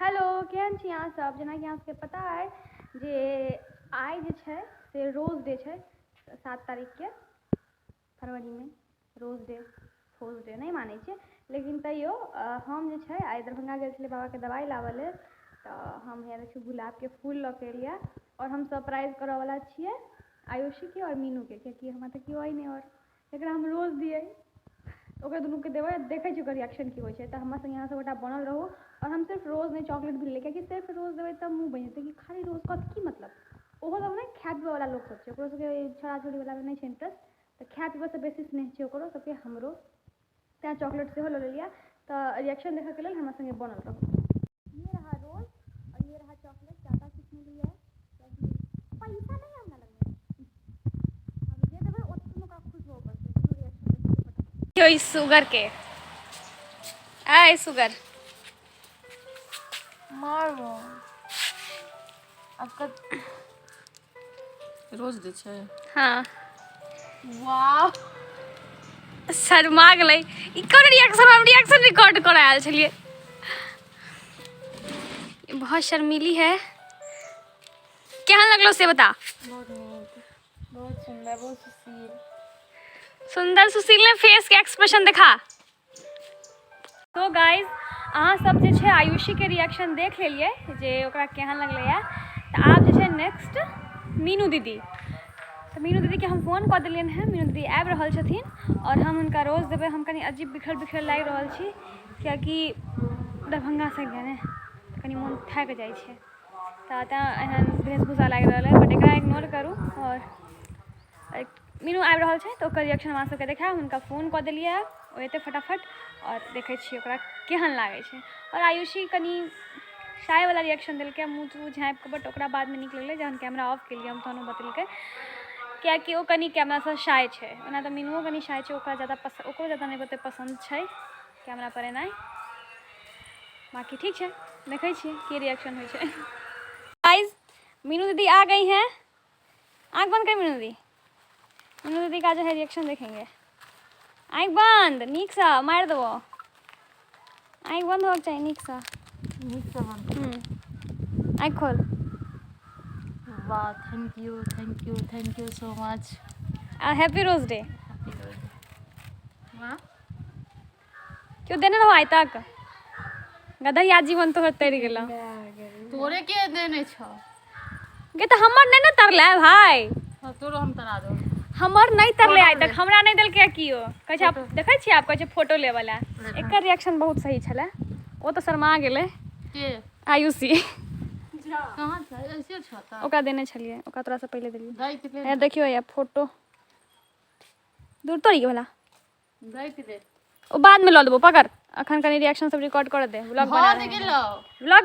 Hello केहन छी अहाँ सब। जेना कि अहाँ सबके पता है जे आइ जे छै से रोज डे छै 7 तारीख के फरवरी में। रोज डे फोज डे नहीं मानै छै, लेकिन तैयो हम जे छै आइ दरभंगा गेल छलियै बाबा के दवाई लाबऽ लेल। तऽ हम यहाँ देखियो गुलाब के फूल लऽ के एलियै और हम सरप्राइज करऽ वाला छियै आयुषी के और मीनू के, कियाकि हमरा तऽ केओ अइ नहीं और जकरा हम रोज दियै ओकरा दुनू के देबै, देखै छी ओकर रिएक्शन की होइ छै। तऽ हमरा संगे यहाँ सबगोटा बनल रहू और हम सिर्फ रोज नहीं चॉकलेट भी ले, कियाकि सिर्फ रोज देबै तब मुँह बनि जेतै कि खाली रोज कथी की मतलब। ओहो सब नहीं खाय पीबऽ वाला लोग सब छै, ओकरो सबके छोड़ा छोड़ी वाला में नहीं छै इंटरेस्ट, तऽ खाय पीबऽ से बेसी स्नेह छै ओकरो सबके हमरो, तेँ चॉकलेट सेहो लऽ लेलियै। तऽ रिएक्शन देखऽ के लेल हमरा संगे बनल रहू। ये रहा रोज और ये रहा चॉकलेट, ज़्यादा कुछ नहीं लिया है क्योंकि पैसा नहीं है हमरा लग में। हम जे देबै ओतने का खुश हो पड़तै। रिएक्शन देखियो इस शुगर के आय शुगर मारो आपका रोज दे छै। हाँ वाह शर्मा गेलै ई कोन रिएक्शन, हम रिएक्शन रिकॉर्ड करऽ आयल छलियै। बहुत शर्मीली है, केहन लगलो से बता। बहुत नीक, बहुत सुंदर, बहुत सुशील। सुंदर सुशील ने फेस के एक्सप्रेशन देखा। तो गाइज अहाँ सब जे छै आयुषी के रिएक्शन देख लेलिए जे ओकरा केहन लगलै है। तऽ आब जे छै नेक्स्ट मीनू दीदी। तऽ मीनू दीदी के हम फोन कऽ देलियनि हैं, मीनू दीदी आबि रहल छथिन और हम हुनका रोज देबै। हम कनी अजीब बिखर बिखर लागि रहल छी कियाकि दरभंगा से एलियै ने, कनी मोन थाकि जाइ छै, तऽ तेँ एहन वेशभूषा लागि रहल है। बट एकरा इग्नोर करू और मीनू आबि रहल छै तऽ ओकर रिएक्शन हमरा सबके देखायब। हुनका फोन कऽ देलियै है, ओ एतै फटाफट और देखै छियै ओकरा केहन लागै छै। और आयुषी कनी शाय वाला रिएक्शन देलकै, मुँह तूँह झाँपि कऽ, बट ओकरा बादमे नीक लगलै जहन कैमरा ऑफ केलियै हम तहन ओ बतेलकै कियाकि ओ कनी कैमरासँ शाय छै। ओना तऽ मीनुओ कनी शाय छै, ओकरो ज़्यादा नहीं ओते पसंद छै कैमरा पर एनाइ। बाकी ठीक छै, देखै छियै की रिएक्शन होइ छै। गाइस मीनू दीदी आ गई हैं, आँख बंद कर मीनू दीदी। मीनू दीदी का जो है रिएक्शन देखेंगे। आँख बंद, नीक सा मारि देबो, आँख बंद होके चाहिए नीक सा। आँख खोल। वाह thank you thank you thank you so much. Happy rose day. वाह क्यों देने रहो आइ तक गधैया जीवन तोहर तैर गेलो। तोरे के देने छौ गे तऽ हमर नहीं ना तरले भाई। हाँ तोरो हम तरा दो। हमर नहीं तरले आइ तक, हमरा नहीं देलकै कियो। कहै छै देखै छियै आप कहै छै फोटो लेवल है। एकर रिएक्शन बहुत सही छलै, ओ तऽ शर्मा गेलै। के आयुषी कहाँ छै ऐसे छ त ओकरा देने छलियै, ओकरा तोरा से पहले देलियै। दैत दे ए देखियो ये फोटो दूर तोड़ी वाला दैत दे ओ बाद में लऽ देबो, पकड़ अखन कनी रिएक्शन सब रिकॉर्ड कर दे। व्लॉग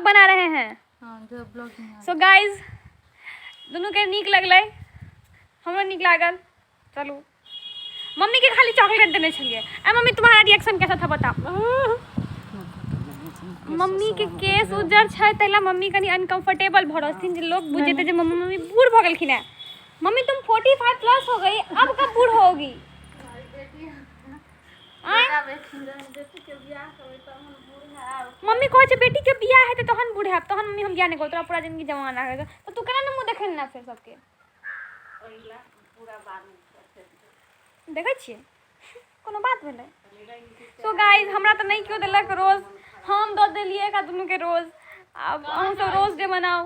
बना रहे हैं। हां जो ब्लॉग में सो गाइज दुनू के नीक लगलै, हमरो नीक लागल। चलू मम्मी के खाली चॉकलेट देने छलिए। आ मम्मी तुम्हारा रिएक्शन कैसा था बताओ। मम्मी के केस उज्जर छै तैला मम्मी कनी अनकंफर्टेबल भ रहथिन जे लोग बुझेते जे मम्मी बूढ़ भ गेलखिन है। मम्मी तुम 45 प्लस हो गई, अब कब बूढ़ होगी। मम्मी कहे छै बेटी के बियाह हेतै तहन बूढ़ हैब, तहन मम्मी हम बियाह नहीं करब, तोरा पूरा जिंदगी जवान रहेगा। तो तू केना मुंह देखेल ना फिर सबके देखै छियै कोनो बात भेलै। सो गाइज हमरा तऽ नहीं क्यों देलक रोज, हम दऽ देलियै का दुनू के रोज। अब अहूँ सब रोज डे मनाओ।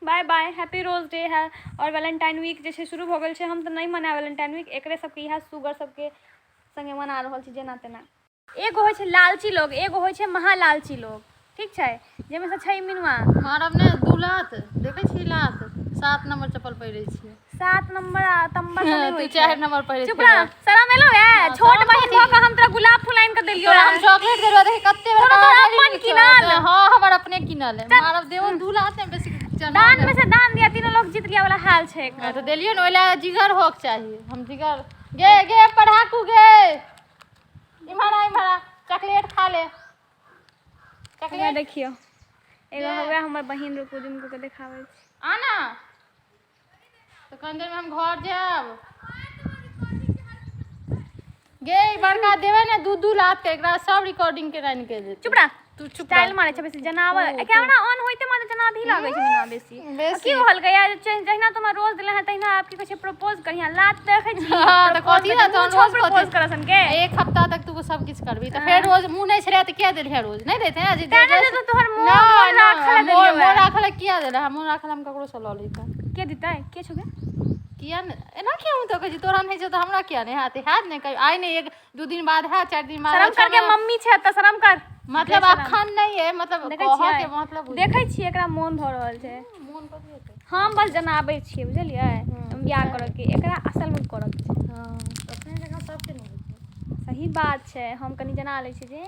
Bye bye, happy rose day है। और वैलेंटाइन वीक जे छै शुरू भऽ गेल छै, हम तऽ नहीं मनाएब वैलेंटाइन वीक। एकरे सबके इएह शुगर सबके संगे मना रहल छी जेना तेना। एगो होइ छै लालची लोग, एगो होइ छै महालालची लोग, ठीक छै, जेमे से छै मीनुआ। मारब ने दू लात देखै छी लात 7 नंबर चप्पल पहिरै छियै। 7 नंबर तंबा से नहीं तू होइ 4 छै। नंबर पहिरै चुप रह, शरम एलो है। छोट बहिन भऽ कऽ हम तोरा गुलाब फूल आनि कऽ देलियो तोरा हम चॉकलेट देलौ देख कत्ते तोरा अपन किनल। हां हमर अपने किनल है। मारब देबो दू लात में बेसी दान में से दान दिया, तीनों लोग जीत लिया वाला हाल छै एकर। तो देलियो न ओइला जिगर होक चाहिए। हम जिगर गे गे पढ़ाकू गे इम्हारा चॉकलेट खा ले। चॉकलेट देखियो एगो होवे हमर बहिन, रुकू जिनको के देखाबै छी। आना तो कनी देर में हम घर जाब। गे बड़का देवे ने दू लात के एकरा सब रिकॉर्डिंग के राइन के देते। चुप रह, तू चुप स्टाइल रह। मारे छै बेसी जनावर कैमरा ऑन होइते मारे जनाब ही लागै छै मिनवा बेसी बेसी। की कहल गया जहिना तुम रोज दिले हैं तहिना आपकी कुछ प्रपोज करिया लात देखै छी हाँ, तो कथी ना तो रोज प्रपोज करसन के एक हफ्ता तक तू सब किछ करबी तो फिर रोज मुंह नहीं छरे तो क्या देलिए रोज नहीं देते हैं जी तेने जे तोहर मोन राखल देलियो मोन राखल किया दे रहा मोन राखल हम ककरो से ल लेता के दितै के छुगे किया न एना क्यों तो कह तोरा नहीं छै तो हमरा किया नहीं हाथ हाथ नहीं कहीं आइ नहीं 1-2 दिन बाद है 4 दिन बाद शर्म करके मम्मी छै त शर्म कर मतलब अखन नहीं है मतलब देखै कह छियै के मतलब देखै छियै एकरा मोन भ रहल छै मोन कथी हेतै हम बस जनाबै छियै बुझलियै बियाह करऽ के एकरा असल में करऽ के छै हां अपने जगह सबके नहीं होते सही बात छै हम कनी जना लै छी जे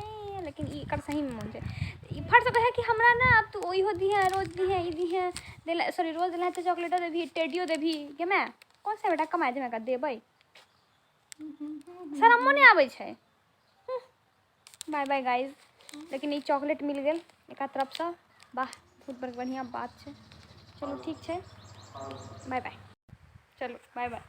लेकिन ई एकर सही में मन छै ई फट से कहे कि हमरा ना अब तू ओइहो दी है रोज दी है ई दी है देला सॉरी रोज देला है तो चॉकलेट देभी टेडियो देभी के मैं कौन सा बेटा कमाए जे मैं का देबै शरम नहीं आबै छै बाय बाय गाइस लेकिन ई चॉकलेट मिल गेल एका तरफ से वाह बहुत बढ़िया बात छै चलो ठीक छै बाय बाय चलो बाय बाय